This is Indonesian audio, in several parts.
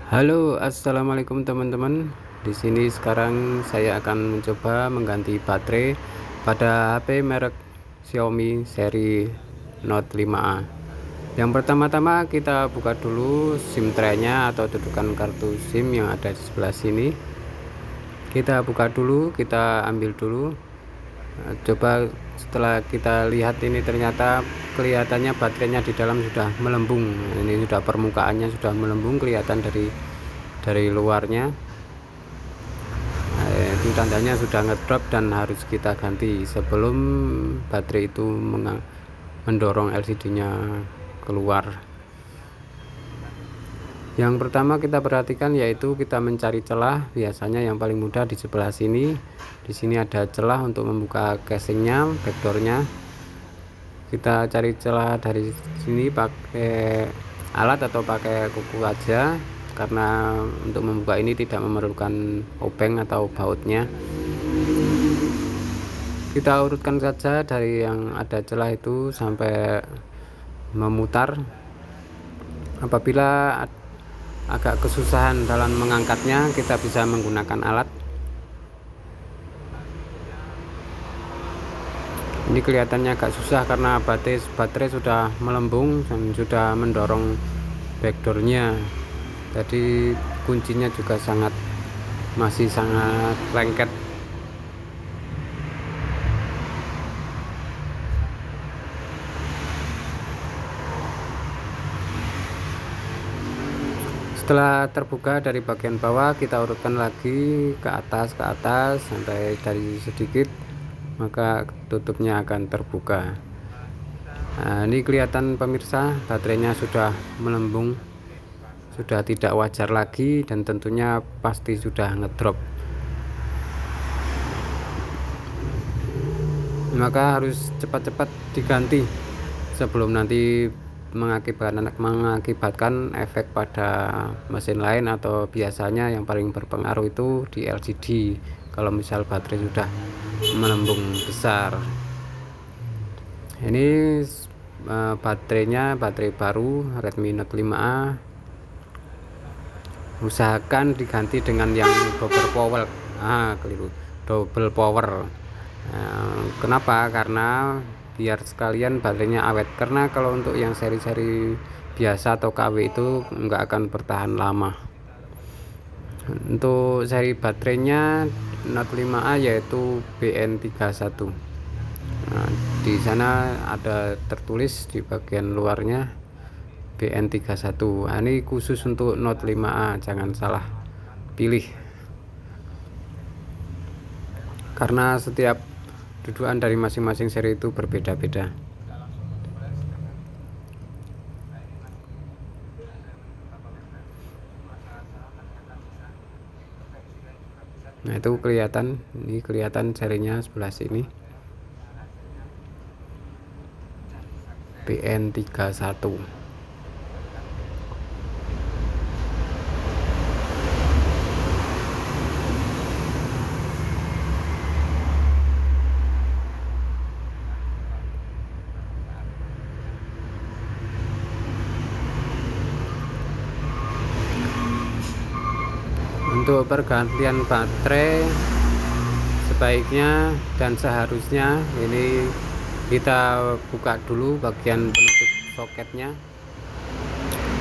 Halo, assalamualaikum teman-teman. Di sini sekarang saya akan mencoba mengganti baterai pada HP merek Xiaomi seri Note 5A. Yang pertama-tama kita buka dulu SIM tray-nya atau dudukan kartu SIM yang ada di sebelah sini. Kita buka dulu, kita ambil dulu. Coba setelah kita lihat ini ternyata kelihatannya baterainya di dalam sudah melembung. Ini sudah permukaannya sudah melembung, kelihatan dari luarnya. Itu tandanya sudah ngedrop dan harus kita ganti sebelum baterai itu mendorong LCD-nya keluar. Yang pertama kita perhatikan yaitu kita mencari celah. Biasanya yang paling mudah di sebelah sini. Di sini ada celah untuk membuka casingnya, backdoornya. Kita cari celah dari sini pakai alat atau pakai kuku aja, karena untuk membuka ini tidak memerlukan obeng atau bautnya. Kita urutkan saja dari yang ada celah itu sampai memutar. Apabila agak kesusahan dalam mengangkatnya, kita bisa menggunakan alat. Ini kelihatannya agak susah karena baterai sudah melembung dan sudah mendorong backdoornya. Jadi kuncinya juga masih sangat lengket. Setelah terbuka dari bagian bawah, kita urutkan lagi ke atas sampai dari sedikit, maka tutupnya akan terbuka. Nah, ini kelihatan pemirsa, baterainya sudah melembung, sudah tidak wajar lagi, dan tentunya pasti sudah ngedrop. Maka harus cepat-cepat diganti sebelum nanti mengakibatkan efek pada mesin lain, atau biasanya yang paling berpengaruh itu di LCD kalau misal baterai sudah melembung besar. Ini baterainya baterai baru Redmi Note 5A. Usahakan diganti dengan yang double power. Double power. Kenapa? Karena biar sekalian baterainya awet, karena kalau untuk yang seri-seri biasa atau KW itu nggak akan bertahan lama. Untuk seri baterainya Note 5A yaitu BN31. Nah, di sana ada tertulis di bagian luarnya BN31. Nah, ini khusus untuk Note 5A, jangan salah pilih, karena setiap dudukan dari masing-masing seri itu berbeda-beda. Nah, itu kelihatan serinya sebelah sini BN31. Untuk pergantian baterai sebaiknya dan seharusnya ini kita buka dulu bagian penutup soketnya.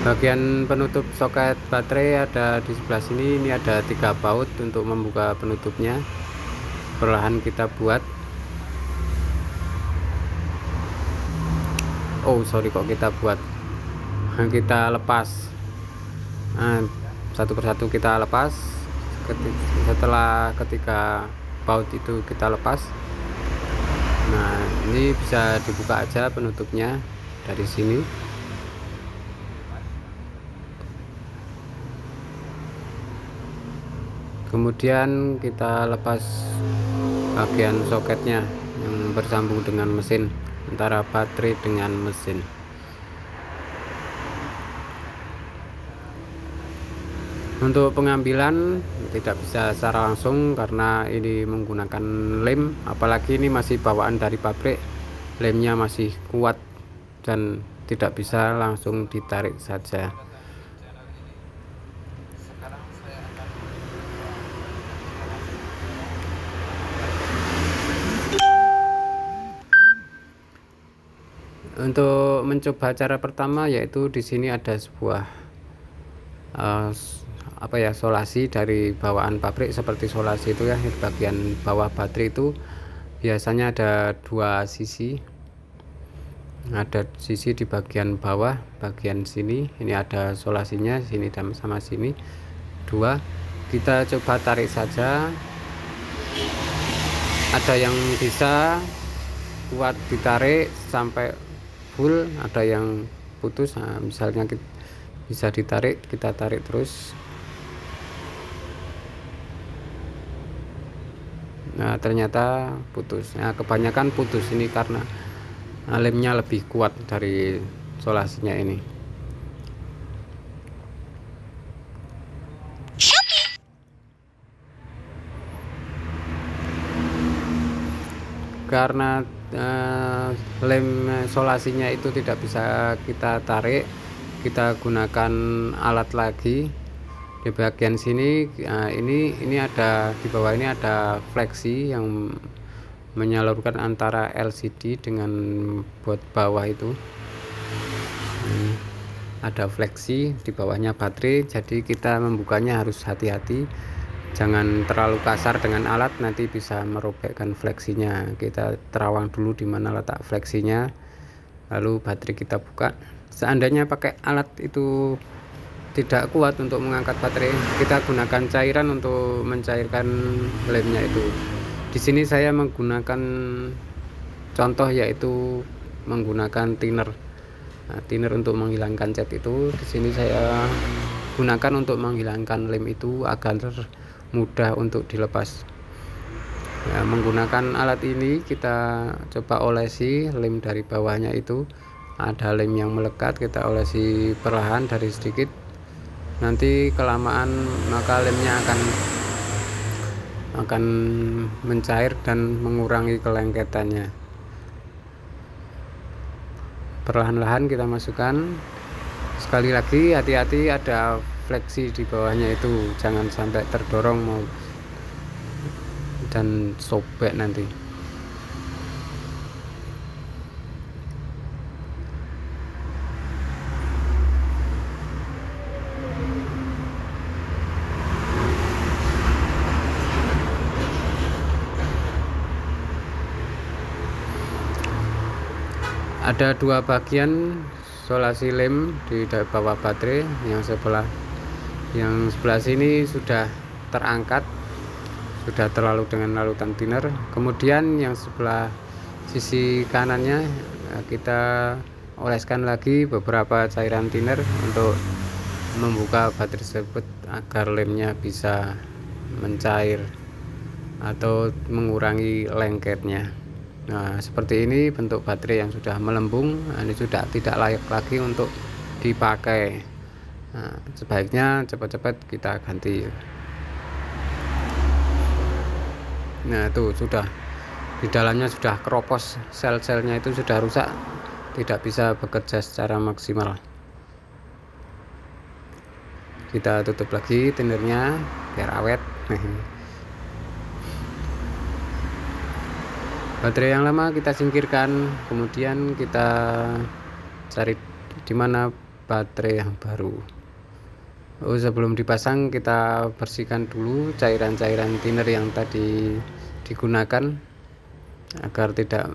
Bagian penutup soket baterai ada di sebelah sini. Ini ada 3 baut untuk membuka penutupnya. Perlahan kita buat. Kok kita buat, kita lepas. Nah, satu persatu kita lepas. Setelah ketiga baut itu kita lepas, nah ini bisa dibuka aja penutupnya dari sini. Kemudian kita lepas bagian soketnya yang bersambung dengan mesin, antara baterai dengan mesin. Untuk pengambilan tidak bisa secara langsung karena ini menggunakan lem, apalagi ini masih bawaan dari pabrik, lemnya masih kuat dan tidak bisa langsung ditarik saja. Untuk mencoba cara pertama yaitu di sini ada sebuah solasi dari bawaan pabrik seperti solasi itu ya, di bagian bawah baterai itu biasanya ada dua sisi. Ada sisi di bagian bawah, bagian sini ini ada solasinya, sini dan sama sini dua. Kita coba tarik saja, ada yang bisa kuat ditarik sampai full, ada yang putus. Nah, misalnya bisa ditarik, kita tarik terus. Nah, ternyata putus. Nah, kebanyakan putus ini karena lemnya lebih kuat dari solasinya ini. Karena lem solasinya itu tidak bisa kita tarik, kita gunakan alat lagi di bagian sini. Ini ada di bawah, ini ada fleksi yang menyalurkan antara LCD dengan buat bawah itu. Ada fleksi di bawahnya baterai, jadi kita membukanya harus hati-hati, jangan terlalu kasar dengan alat, nanti bisa merobekkan fleksinya. Kita terawang dulu di mana letak fleksinya, lalu baterai kita buka. Seandainya pakai alat itu tidak kuat untuk mengangkat baterai, kita gunakan cairan untuk mencairkan lemnya itu. Di sini saya menggunakan contoh yaitu menggunakan thinner. Nah, thinner untuk menghilangkan cat itu di sini saya gunakan untuk menghilangkan lem itu agar mudah untuk dilepas. Ya, menggunakan alat ini kita coba olesi lem dari bawahnya itu. Ada lem yang melekat, kita olesi perlahan dari sedikit. Nanti kelamaan maka lemnya akan mencair dan mengurangi kelengketannya. Perlahan-lahan kita masukkan. Sekali lagi hati-hati, ada fleksi di bawahnya itu, jangan sampai terdorong mau dan sobek nanti. Ada dua bagian solasi lem di bawah baterai. Yang sebelah sini sudah terangkat, sudah terlalu dengan larutan thinner. Kemudian yang sebelah sisi kanannya kita oleskan lagi beberapa cairan thinner untuk membuka baterai tersebut agar lemnya bisa mencair atau mengurangi lengketnya. Nah, seperti ini bentuk baterai yang sudah melembung. Ini sudah tidak layak lagi untuk dipakai. Nah, sebaiknya cepat-cepat kita ganti. Nah, itu sudah di dalamnya sudah keropos, sel-selnya itu sudah rusak, tidak bisa bekerja secara maksimal. Kita tutup lagi tindernya biar awet. Baterai yang lama kita singkirkan, kemudian kita cari di mana baterai yang baru. Sebelum dipasang kita bersihkan dulu cairan-cairan thinner yang tadi digunakan agar tidak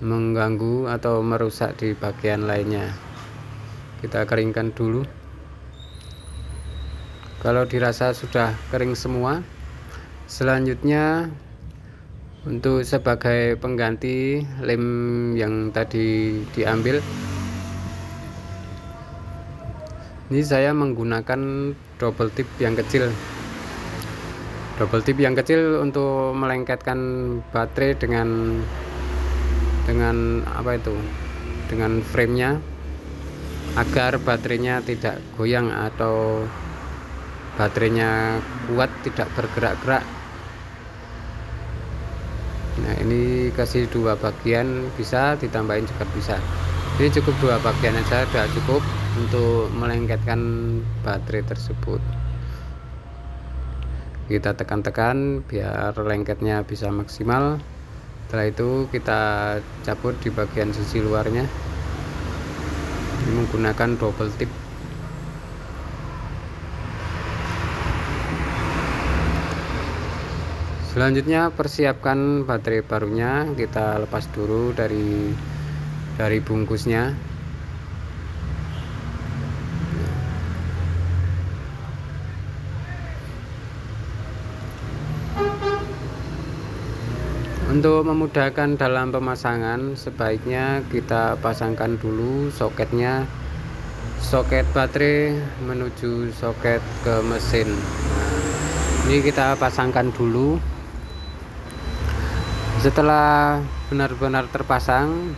mengganggu atau merusak di bagian lainnya. Kita keringkan dulu. Kalau dirasa sudah kering semua, selanjutnya untuk sebagai pengganti lem yang tadi diambil, ini saya menggunakan double tip yang kecil. Double tip yang kecil untuk melengketkan baterai dengan dengan framenya, agar baterainya tidak goyang atau baterainya kuat, tidak bergerak-gerak. Nah, ini kasih dua bagian, bisa ditambahin juga bisa. Ini cukup dua bagian aja, sudah cukup untuk melengketkan baterai tersebut. Kita tekan-tekan biar lengketnya bisa maksimal. Setelah itu kita cabut di bagian sisi luarnya menggunakan double tip. Selanjutnya persiapkan baterai barunya, kita lepas dulu dari bungkusnya. Untuk memudahkan dalam pemasangan, sebaiknya kita pasangkan dulu soketnya, soket baterai menuju soket ke mesin. Ini kita pasangkan dulu. Setelah benar-benar terpasang,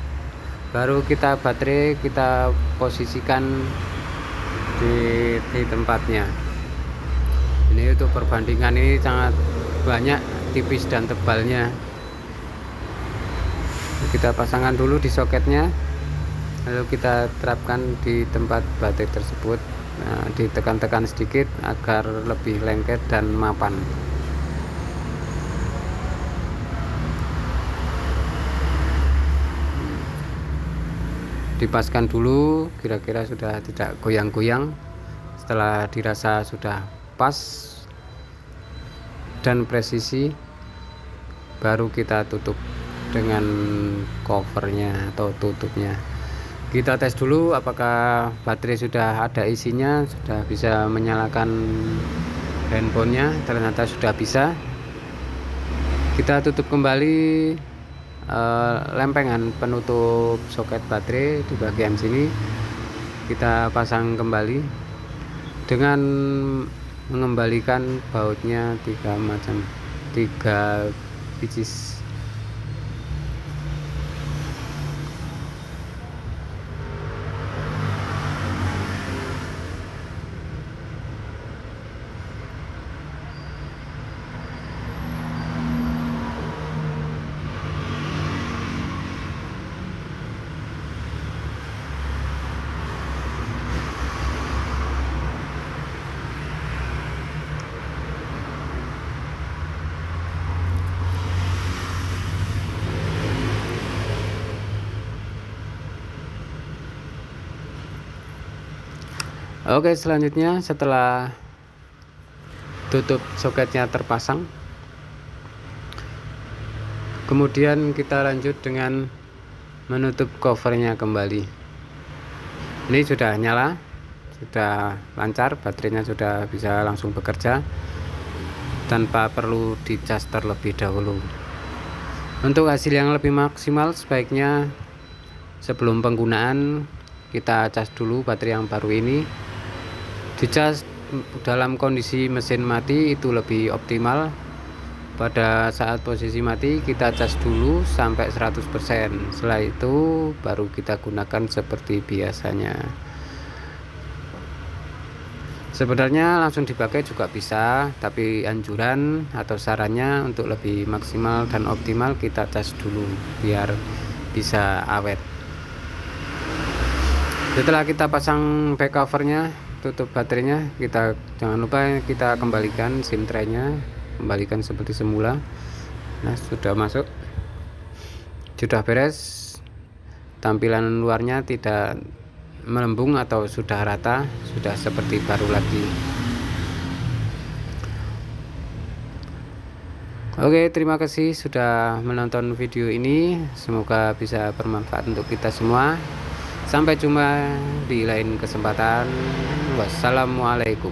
baru baterai kita posisikan di tempatnya. Ini untuk perbandingan, ini sangat banyak tipis dan tebalnya. Kita pasangkan dulu di soketnya, lalu kita terapkan di tempat baterai tersebut. Nah, ditekan-tekan sedikit agar lebih lengket dan mapan. Dipaskan dulu, kira-kira sudah tidak goyang-goyang. Setelah dirasa sudah pas dan presisi, baru kita tutup dengan covernya atau tutupnya. Kita tes dulu apakah baterai sudah ada isinya, sudah bisa menyalakan handphonenya. Ternyata sudah bisa. Kita tutup kembali lempengan penutup soket baterai di bagian sini. Kita pasang kembali dengan mengembalikan bautnya 3 biji. Oke, selanjutnya setelah tutup soketnya terpasang, kemudian kita lanjut dengan menutup covernya kembali. Ini sudah nyala, sudah lancar, baterainya sudah bisa langsung bekerja tanpa perlu dicas terlebih dahulu. Untuk hasil yang lebih maksimal, sebaiknya sebelum penggunaan kita cas dulu baterai yang baru ini. Dicas dalam kondisi mesin mati itu lebih optimal. Pada saat posisi mati kita cas dulu sampai 100%. Setelah itu baru kita gunakan seperti biasanya. Sebenarnya langsung dipakai juga bisa, tapi anjuran atau sarannya untuk lebih maksimal dan optimal kita cas dulu biar bisa awet. Setelah kita pasang back covernya, tutup baterainya, kita jangan lupa kita kembalikan SIM tray-nya, kembalikan seperti semula. Nah, sudah masuk, sudah beres. Tampilan luarnya tidak melembung atau sudah rata, sudah seperti baru lagi. Oke, terima kasih sudah menonton video ini, semoga bisa bermanfaat untuk kita semua. Sampai jumpa di lain kesempatan. Wassalamualaikum.